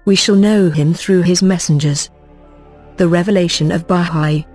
we shall know him through his messengers. The revelation of Baha'i.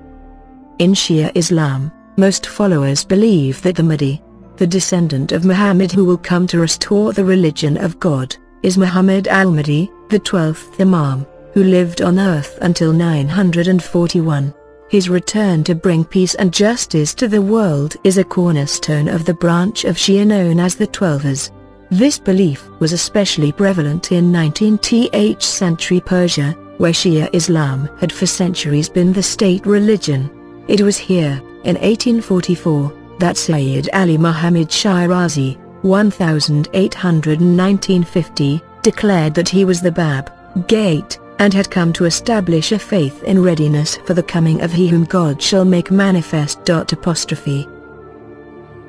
In Shia Islam, most followers believe that the Mahdi, the descendant of Muhammad who will come to restore the religion of God, is Muhammad al-Mahdi, the 12th Imam, who lived on earth until 941. His return to bring peace and justice to the world is a cornerstone of the branch of Shia known as the Twelvers. This belief was especially prevalent in 19th century Persia, where Shia Islam had for centuries been the state religion. It was here, in 1844, that Sayyid Ali Muhammad Shirazi, 1850, declared that he was the Bab, gate, and had come to establish a faith in readiness for the coming of he whom God shall make manifest. The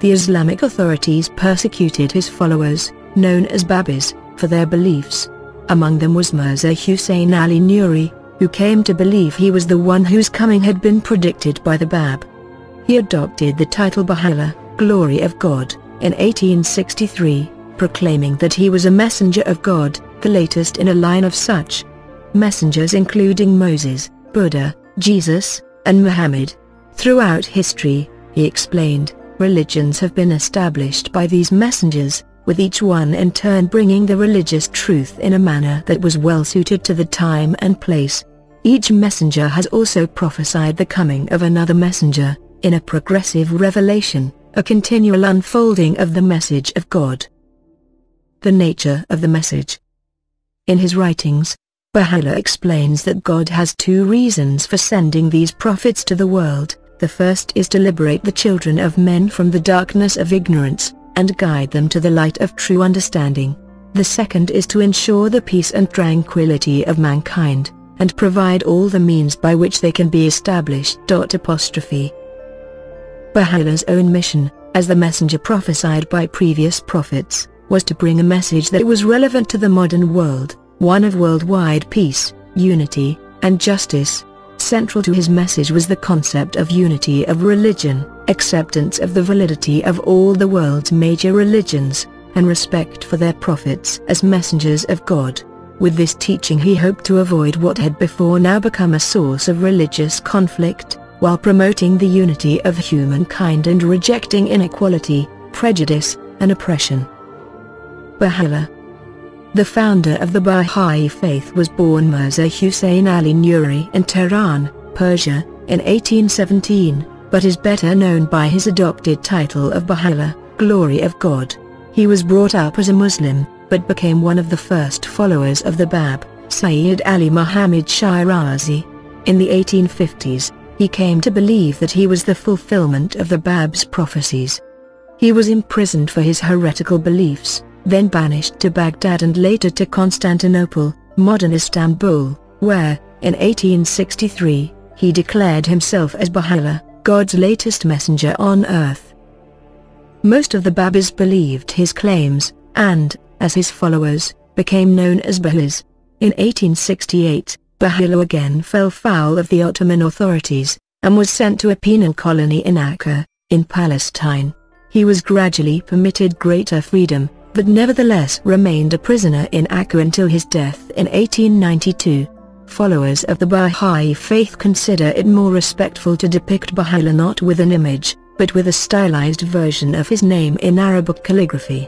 Islamic authorities persecuted his followers, known as Babis, for their beliefs. Among them was Mirza Husayn Ali Nuri, who came to believe he was the one whose coming had been predicted by the Bab. He adopted the title Baha'u'llah, Glory of God, in 1863, proclaiming that he was a messenger of God, the latest in a line of such messengers including Moses, Buddha, Jesus, and Muhammad. Throughout history, he explained, religions have been established by these messengers, with each one in turn bringing the religious truth in a manner that was well suited to the time and place. Each messenger has also prophesied the coming of another messenger, in a progressive revelation, a continual unfolding of the message of God. The nature of the message. In his writings, Baha'u'llah explains that God has two reasons for sending these prophets to the world. The first is to liberate the children of men from the darkness of ignorance, and guide them to the light of true understanding. The second is to ensure the peace and tranquility of mankind, and provide all the means by which they can be established. Baha'u'llah's own mission, as the messenger prophesied by previous prophets, was to bring a message that was relevant to the modern world, one of worldwide peace, unity, and justice. Central to his message was the concept of unity of religion, acceptance of the validity of all the world's major religions, and respect for their prophets as messengers of God. With this teaching he hoped to avoid what had before now become a source of religious conflict, while promoting the unity of humankind and rejecting inequality, prejudice, and oppression. Baha'u'llah. The founder of the Baha'i faith was born Mirza Husayn Ali Nuri in Tehran, Persia, in 1817, but is better known by his adopted title of Baha'u'llah, Glory of God. He was brought up as a Muslim, but became one of the first followers of the Bab, Sayyid Ali Muhammad Shirazi. In the 1850s, he came to believe that he was the fulfillment of the Bab's prophecies. He was imprisoned for his heretical beliefs, then banished to Baghdad and later to Constantinople, modern Istanbul, where, in 1863, he declared himself as Baha'u'llah, God's latest messenger on earth. Most of the Babis believed his claims, and, as his followers, became known as Baha'is. In 1868, Baha'u'llah again fell foul of the Ottoman authorities, and was sent to a penal colony in Akka, in Palestine. He was gradually permitted greater freedom, but nevertheless remained a prisoner in Akka until his death in 1892. Followers of the Baha'i faith consider it more respectful to depict Baha'u'llah not with an image, but with a stylized version of his name in Arabic calligraphy.